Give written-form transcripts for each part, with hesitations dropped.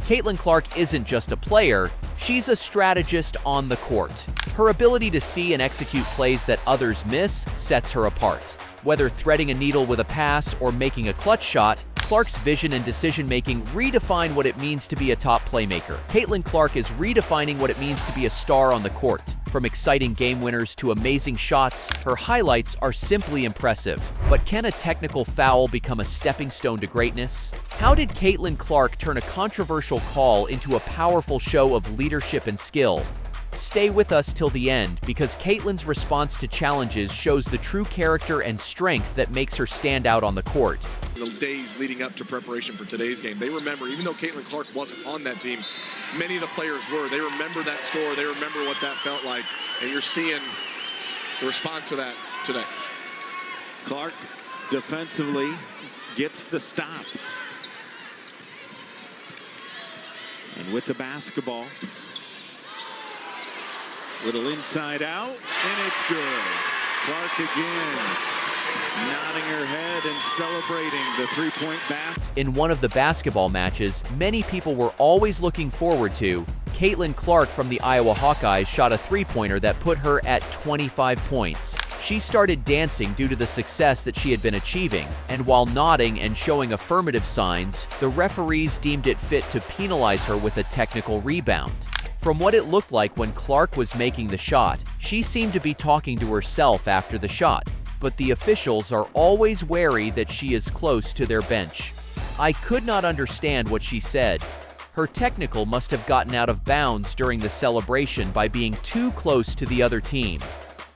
Caitlin Clark isn't just a player, she's a strategist on the court. Her ability to see and execute plays that others miss sets her apart. Whether threading a needle with a pass or making a clutch shot, Clark's vision and decision-making redefine what it means to be a top playmaker. Caitlin Clark is redefining what it means to be a star on the court. From exciting game winners to amazing shots, her highlights are simply impressive. But can a technical foul become a stepping stone to greatness? How did Caitlin Clark turn a controversial call into a powerful show of leadership and skill? Stay with us till the end, because Caitlin's response to challenges shows the true character and strength that makes her stand out on the court. The days leading up to preparation for today's game, they remember, even though Caitlin Clark wasn't on that team, many of the players were. They remember that score, they remember what that felt like, and you're seeing the response to that today. Clark defensively gets the stop. And with the basketball, little inside out, and it's good. Clark again, nodding her head and celebrating the three-point basket. In one of the basketball matches many people were always looking forward to, Caitlin Clark from the Iowa Hawkeyes shot a three-pointer that put her at 25 points. She started dancing due to the success that she had been achieving, and while nodding and showing affirmative signs, the referees deemed it fit to penalize her with a technical rebound. From what it looked like when Clark was making the shot, she seemed to be talking to herself after the shot, but the officials are always wary that she is close to their bench. I could not understand what she said. Her technical must have gotten out of bounds during the celebration by being too close to the other team.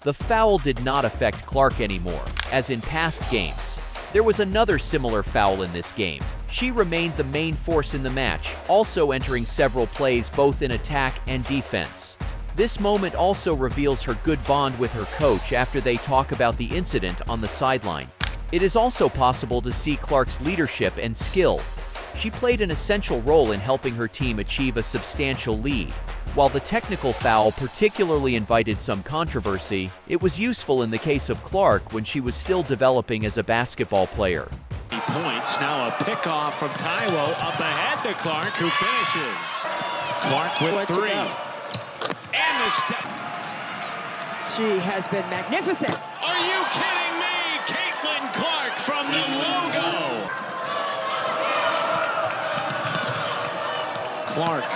The foul did not affect Clark anymore, as in past games. There was another similar foul in this game. She remained the main force in the match, also entering several plays both in attack and defense. This moment also reveals her good bond with her coach after they talk about the incident on the sideline. It is also possible to see Clark's leadership and skill. She played an essential role in helping her team achieve a substantial lead. While the technical foul particularly invited some controversy, it was useful in the case of Clark when she was still developing as a basketball player. Points, now a pickoff from Taiwo, up ahead to Clark, who finishes. Clark with three. And the step. She has been magnificent. Are you kidding me? Caitlin Clark from the logo. Clark,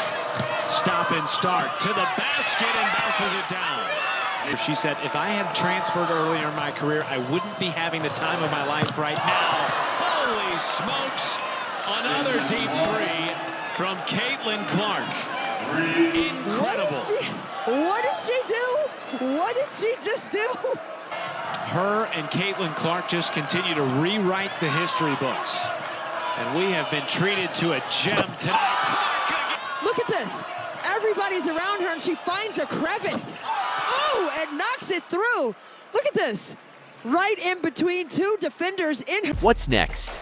stop and start to the basket and bounces it down. She said, if I had transferred earlier in my career, I wouldn't be having the time of my life right now. Holy smokes! Another deep three from Caitlin Clark. Incredible. What did she do? What did she just do? Her and Caitlin Clark just continue to rewrite the history books. And we have been treated to a gem tonight. Look at this. Everybody's around her and she finds a crevice. Oh, and knocks it through. Look at this. Right in between two defenders in her. What's next?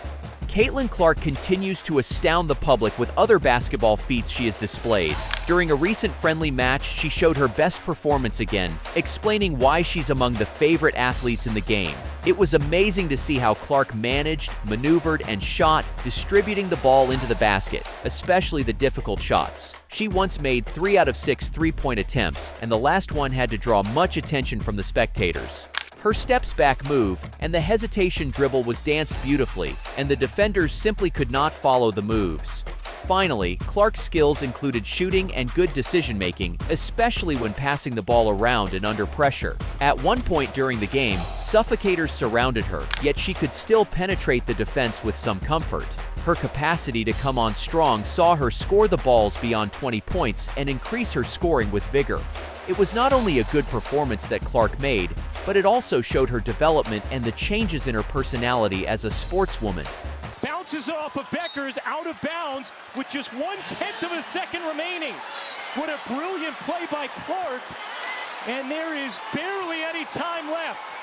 Caitlin Clark continues to astound the public with other basketball feats she has displayed. During a recent friendly match, she showed her best performance again, explaining why she's among the favorite athletes in the game. It was amazing to see how Clark managed, maneuvered, and shot, distributing the ball into the basket, especially the difficult shots. She once made 3 out of 6 three-point attempts, and the last one had to draw much attention from the spectators. Her steps back move and the hesitation dribble was danced beautifully, and the defenders simply could not follow the moves. Finally, Clark's skills included shooting and good decision-making, especially when passing the ball around and under pressure. At one point during the game, suffocators surrounded her, yet she could still penetrate the defense with some comfort. Her capacity to come on strong saw her score the balls beyond 20 points and increase her scoring with vigor. It was not only a good performance that Clark made, but it also showed her development and the changes in her personality as a sportswoman. Bounces off of Beckers out of bounds with just 1/10 of a second remaining. What a brilliant play by Clark, and there is barely any time left.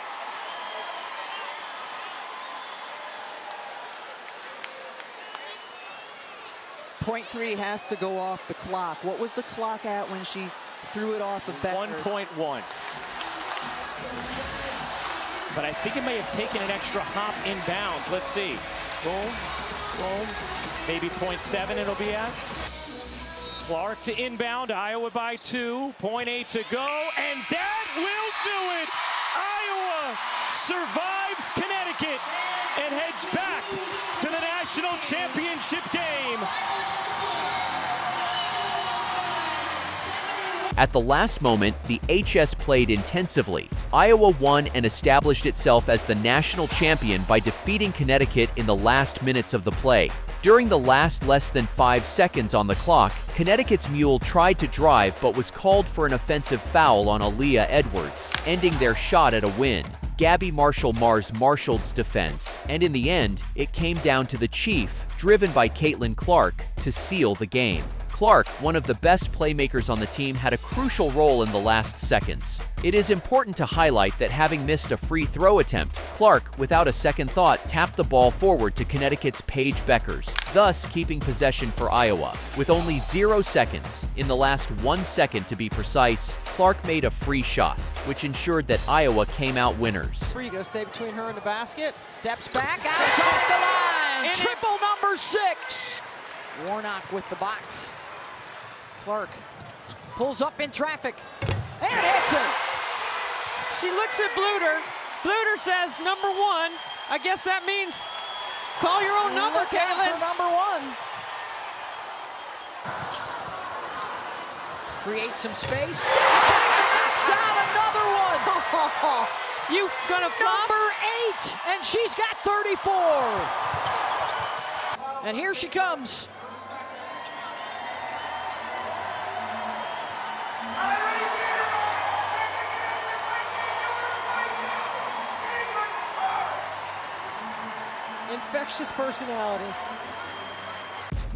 Point three has to go off the clock. What was the clock at when she threw it off of Beckers? 1.1. But I think it may have taken an extra hop inbounds. Let's see. Boom, boom. Maybe 0.7 it'll be at. Clark to inbound, Iowa by 2, .8 to go, and that will do it! Iowa survives Connecticut and heads back to the national championship game. At the last moment, the HS played intensively. Iowa won and established itself as the national champion by defeating Connecticut in the last minutes of the play. During the last less than 5 seconds on the clock, Connecticut's mule tried to drive but was called for an offensive foul on Aaliyah Edwards, ending their shot at a win. Gabby Marshall-Mars marshaled defense, and in the end, it came down to the Chief, driven by Caitlin Clark, to seal the game. Clark, one of the best playmakers on the team, had a crucial role in the last seconds. It is important to highlight that having missed a free throw attempt, Clark, without a second thought, tapped the ball forward to Connecticut's Paige Beckers, thus keeping possession for Iowa. With only 0 seconds, in the last 1 second to be precise, Clark made a free shot, which ensured that Iowa came out winners. Free, gonna stay between her and the basket. Steps back, outside the line. Triple number 6. Warnock with the box. Clark pulls up in traffic and hits it. She looks at Bluter. Bluter says, number 1. I guess that means call your own number, Caitlin. Number 1. Create some space. Steps back and knocks down another one. You gonna flop? Number 8, and she's got 34. And here she comes. Infectious personality.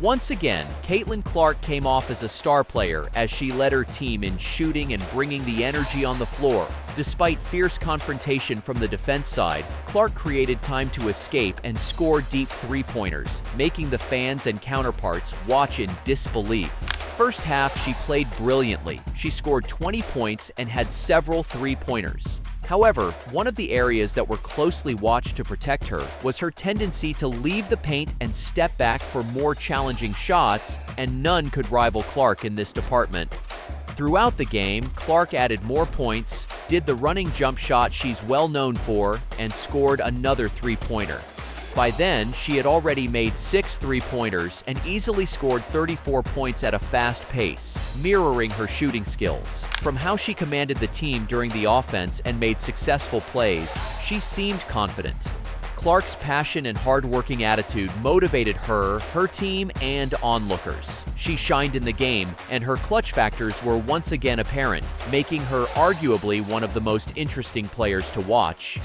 Once again, Caitlin Clark came off as a star player as she led her team in shooting and bringing the energy on the floor. Despite fierce confrontation from the defense side, Clark created time to escape and score deep three-pointers, making the fans and counterparts watch in disbelief. First half, she played brilliantly. She scored 20 points and had several three-pointers. However, one of the areas that were closely watched to protect her was her tendency to leave the paint and step back for more challenging shots, and none could rival Clark in this department. Throughout the game, Clark added more points, did the running jump shot she's well known for, and scored another three-pointer. By then, she had already made 6 three-pointers and easily scored 34 points at a fast pace, mirroring her shooting skills. From how she commanded the team during the offense and made successful plays, she seemed confident. Clark's passion and hard-working attitude motivated her team, and onlookers. She shined in the game, and her clutch factors were once again apparent, making her arguably one of the most interesting players to watch.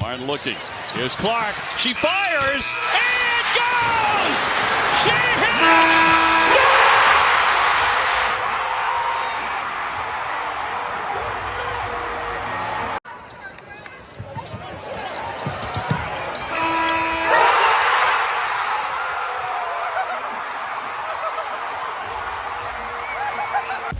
Martin looking. Here's Clark. She fires and goes! She hits!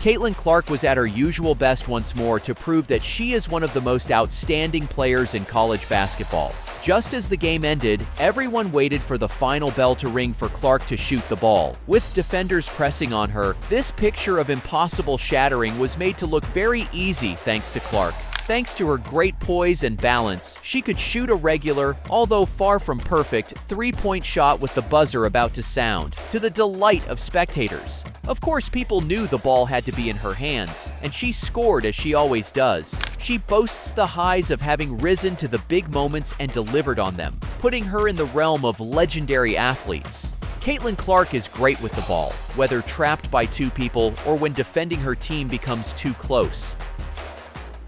Caitlin Clark was at her usual best once more to prove that she is one of the most outstanding players in college basketball. Just as the game ended, everyone waited for the final bell to ring for Clark to shoot the ball. With defenders pressing on her, this picture of impossible shattering was made to look very easy thanks to Clark. Thanks to her great poise and balance, she could shoot a regular, although far from perfect, three-point shot with the buzzer about to sound, to the delight of spectators. Of course, people knew the ball had to be in her hands, and she scored as she always does. She boasts the highs of having risen to the big moments and delivered on them, putting her in the realm of legendary athletes. Caitlin Clark is great with the ball, whether trapped by 2 people or when defending her team becomes too close.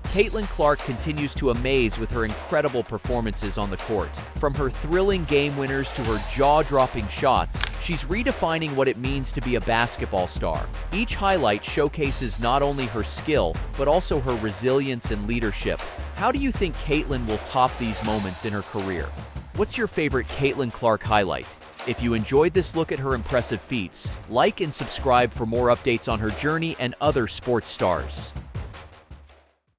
Caitlin Clark continues to amaze with her incredible performances on the court. From her thrilling game winners to her jaw-dropping shots, she's redefining what it means to be a basketball star. Each highlight showcases not only her skill, but also her resilience and leadership. How do you think Caitlin will top these moments in her career? What's your favorite Caitlin Clark highlight? If you enjoyed this look at her impressive feats, like and subscribe for more updates on her journey and other sports stars.